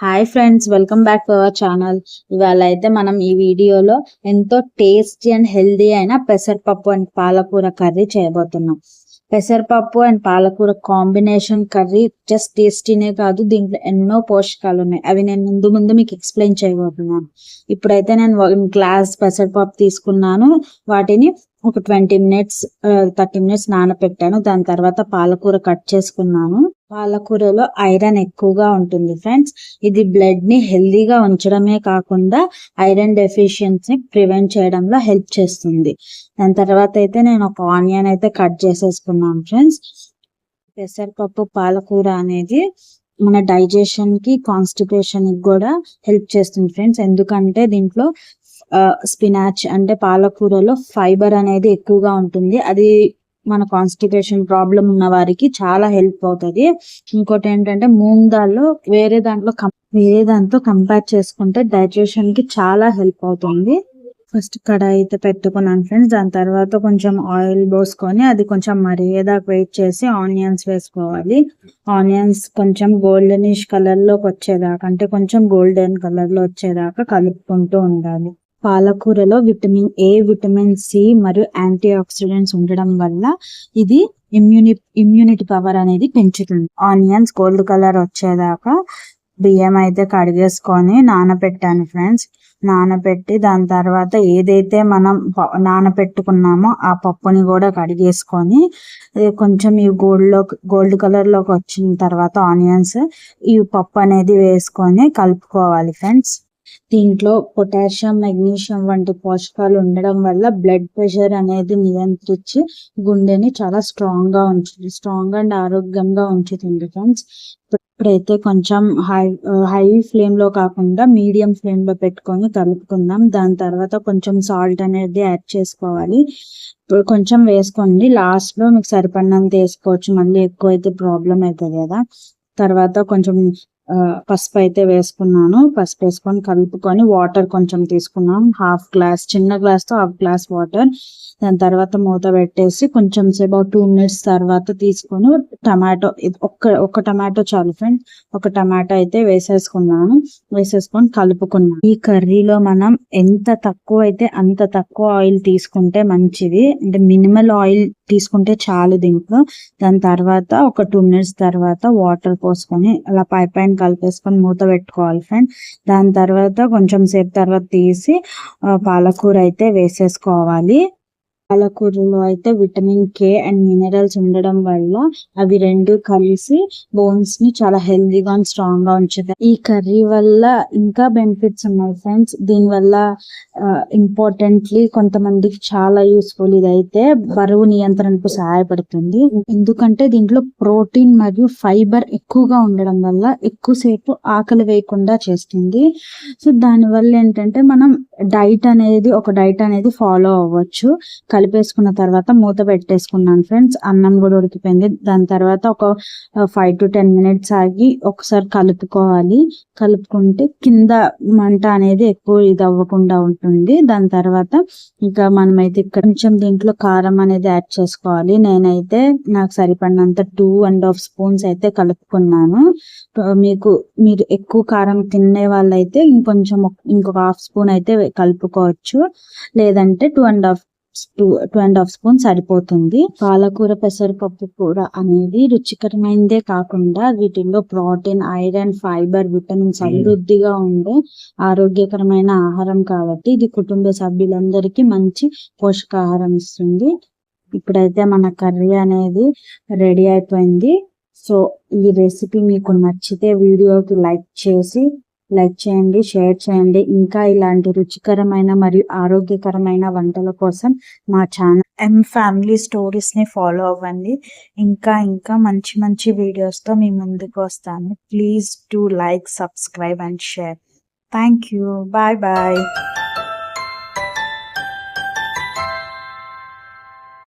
Hi friends, welcome back to our channel. ఇవాళ అయితే మనం ఈ వీడియోలో ఎంతో టేస్టీ అండ్ హెల్దీ అయిన పెసరపప్పు అండ్ పాలకూర కర్రీ చేయబోతున్నాం. పెసరపప్పు అండ్ పాలకూర కాంబినేషన్ కర్రీ జస్ట్ టేస్టీనే కాదు, దీంట్లో ఎన్నో పోషకాలు ఉన్నాయి. అవి నేను ముందు మీకు ఎక్స్ప్లెయిన్ చేయబోతున్నాను. ఇప్పుడైతే నేను గ్లాస్ పెసరపప్పు తీసుకున్నాను. వాటిని ఒక 20 మినిట్స్ 30 మినిట్స్ నానబెట్టాను. దాని తర్వాత పాలకూర కట్ చేసుకున్నాను. పాలకూరలో ఐరన్ ఎక్కువగా ఉంటుంది ఫ్రెండ్స్. ఇది బ్లడ్ ని హెల్దీగా ఉంచడమే కాకుండా ఐరన్ డెఫిషియన్సీ ప్రివెంట్ చేయడంలో హెల్ప్ చేస్తుంది. దాని తర్వాత అయితే నేను ఒక ఆనియన్ అయితే కట్ చేసేసుకున్నాను ఫ్రెండ్స్. పెసరపప్పు పాలకూర అనేది మన డైజెషన్ కి, కాన్స్టిపేషన్ కి కూడా హెల్ప్ చేస్తుంది ఫ్రెండ్స్. ఎందుకంటే దీంట్లో స్పినాచ్ అంటే పాలకూరలో ఫైబర్ అనేది ఎక్కువగా ఉంటుంది. అది మన కాన్స్టిపేషన్ ప్రాబ్లం ఉన్న వారికి చాలా హెల్ప్ అవుతుంది. ఇంకోటి ఏంటంటే మూంగ్ దాల్లో వేరే దాంతో కంపేర్ చేసుకుంటే డైజెషన్ కి చాలా హెల్ప్ అవుతుంది. ఫస్ట్ కడాయి అయితే పెట్టుకున్నాను ఫ్రెండ్స్. దాని తర్వాత కొంచెం ఆయిల్ పోసుకొని అది కొంచెం మరిగేదాకా వెయిట్ చేసి ఆనియన్స్ వేసుకోవాలి. ఆనియన్స్ కొంచెం గోల్డెనిష్ కలర్ లోకి వచ్చేదాకా, అంటే కొంచెం గోల్డెన్ కలర్ లో వచ్చేదాకా కలుపుకుంటూ ఉండాలి. పాలకూరలో విటమిన్ ఏ, విటమిన్ సి మరియు యాంటీ ఆక్సిడెంట్స్ ఉండడం వల్ల ఇది ఇమ్యూనిటీ పవర్ అనేది పెంచుతుంది. ఆనియన్స్ గోల్డ్ కలర్ వచ్చేదాకా బియ్యం అయితే కడిగేసుకొని నానబెట్టాను ఫ్రెండ్స్. నానబెట్టి దాని తర్వాత ఏదైతే మనం నానబెట్టుకున్నామో ఆ పప్పుని కూడా కడిగేసుకొని కొంచెం ఈ గోల్డ్ కలర్ లోకి వచ్చిన తర్వాత ఆనియన్స్ ఈ పప్పు అనేది వేసుకొని కలుపుకోవాలి ఫ్రెండ్స్. దీంట్లో పొటాషియం, మెగ్నీషియం వంటి పోషకాలు ఉండడం వల్ల బ్లడ్ ప్రెషర్ అనేది నియంత్రించి గుండెని చాలా స్ట్రాంగ్ అండ్ ఆరోగ్యంగా ఉంచుతుంది ఫ్రెండ్స్. ఇప్పుడైతే కొంచెం హై ఫ్లేమ్ లో కాకుండా మీడియం ఫ్లేమ్ లో పెట్టుకొని కలుపుకుందాం. దాని తర్వాత కొంచెం సాల్ట్ అనేది యాడ్ చేసుకోవాలి. ఇప్పుడు కొంచెం వేసుకోండి, లాస్ట్ లో మీకు సరిపడినంత వేసుకోవచ్చు, మళ్ళీ ఎక్కువ అయితే ప్రాబ్లం అవుతుంది కదా. తర్వాత కొంచెం పసుపు అయితే వేసుకున్నాను. పసుపు వేసుకొని కలుపుకొని వాటర్ కొంచెం తీసుకున్నాం, హాఫ్ గ్లాస్, చిన్న గ్లాస్ తో హాఫ్ గ్లాస్ వాటర్. దాని తర్వాత మూత పెట్టేసి కొంచెం సేపు 2 మినిట్స్ తర్వాత తీసుకొని టమాటో, ఒక టమాటో చాలు ఫ్రెండ్, ఒక టమాటో అయితే వేసేసుకొని కలుపుకున్నాం. ఈ కర్రీలో మనం ఎంత తక్కువ అయితే అంత తక్కువ ఆయిల్ తీసుకుంటే మంచిది, అంటే మినిమల్ ఆయిల్ తీసుకుంటే చాలు దీంట్లో. దాని తర్వాత ఒక 2 మినిట్స్ తర్వాత వాటర్ పోసుకొని అలా పైన కలిపేసుకొని మూత పెట్టుకోవాలి ఫ్రెండ్. దాని తర్వాత కొంచెం సేపు తర్వాత తీసి పాలకూర అయితే వేసేసుకోవాలి. పాలకూరలో అయితే విటమిన్ కే అండ్ మినరల్స్ ఉండడం వల్ల అవి రెండు కలిసి బోన్స్ ని చాలా హెల్దీగా అండ్ స్ట్రాంగ్ గా ఉంచుతాయి. ఈ కర్రీ వల్ల ఇంకా బెనిఫిట్స్ ఉన్నాయి ఫ్రెండ్స్. దీని వల్ల ఇంపార్టెంట్లీ కొంతమందికి చాలా యూస్ఫుల్. ఇదైతే బరువు నియంత్రణకు సహాయపడుతుంది. ఎందుకంటే దీంట్లో ప్రోటీన్ మరియు ఫైబర్ ఎక్కువగా ఉండడం వల్ల ఎక్కువసేపు ఆకలి వేయకుండా చేస్తుంది. సో దాని వల్ల ఏంటంటే మనం ఒక డైట్ అనేది ఫాలో అవ్వచ్చు. కలిపేసుకున్న తర్వాత మూత పెట్టేసుకున్నాను ఫ్రెండ్స్. అన్నం కూడా ఉడికిపోయింది. దాని తర్వాత ఒక 5 to 10 మినిట్స్ ఆగి ఒకసారి కలుపుకుంటే కింద మంట అనేది ఎక్కువ ఇది అవ్వకుండా ఉంటుంది. దాని తర్వాత ఇంకా మనమైతే ఇక్కడ కొంచెం దీంట్లో కారం అనేది యాడ్ చేసుకోవాలి. నేనైతే నాకు సరిపడినంత 2.5 స్పూన్స్ అయితే కలుపుకున్నాను. మీరు ఎక్కువ కారం తినే వాళ్ళైతే ఇంకొక హాఫ్ స్పూన్ అయితే కలుపుకోవచ్చు, లేదంటే 2.5 స్పూన్ సరిపోతుంది. పాలకూర, పెసరపప్పు కూర అనేది రుచికరమైనదే కాకుండా వీటిల్లో ప్రోటీన్, ఐరన్, ఫైబర్, విటమిన్స్ అభివృద్ధిగా ఉండే ఆరోగ్యకరమైన ఆహారం కాబట్టి ఇది కుటుంబ సభ్యులందరికీ మంచి పోషకాహారం ఇస్తుంది. ఇప్పుడైతే మన కర్రీ అనేది రెడీ అయిపోయింది. సో ఈ రెసిపీ మీకు నచ్చితే వీడియోకి లైక్ చేయండి, షేర్ చేయండి. ఇంకా ఇలాంటి రుచికరమైన మరియు ఆరోగ్యకరమైన వంటల కోసం మా ఛానల్ ఎం ఫ్యామిలీ స్టోరీస్ ని ఫాలో అవ్వండి. ఇంకా మంచి వీడియోస్ తో మీ ముందుకు వస్తాను. Please do like, subscribe and share. Thank you. Bye.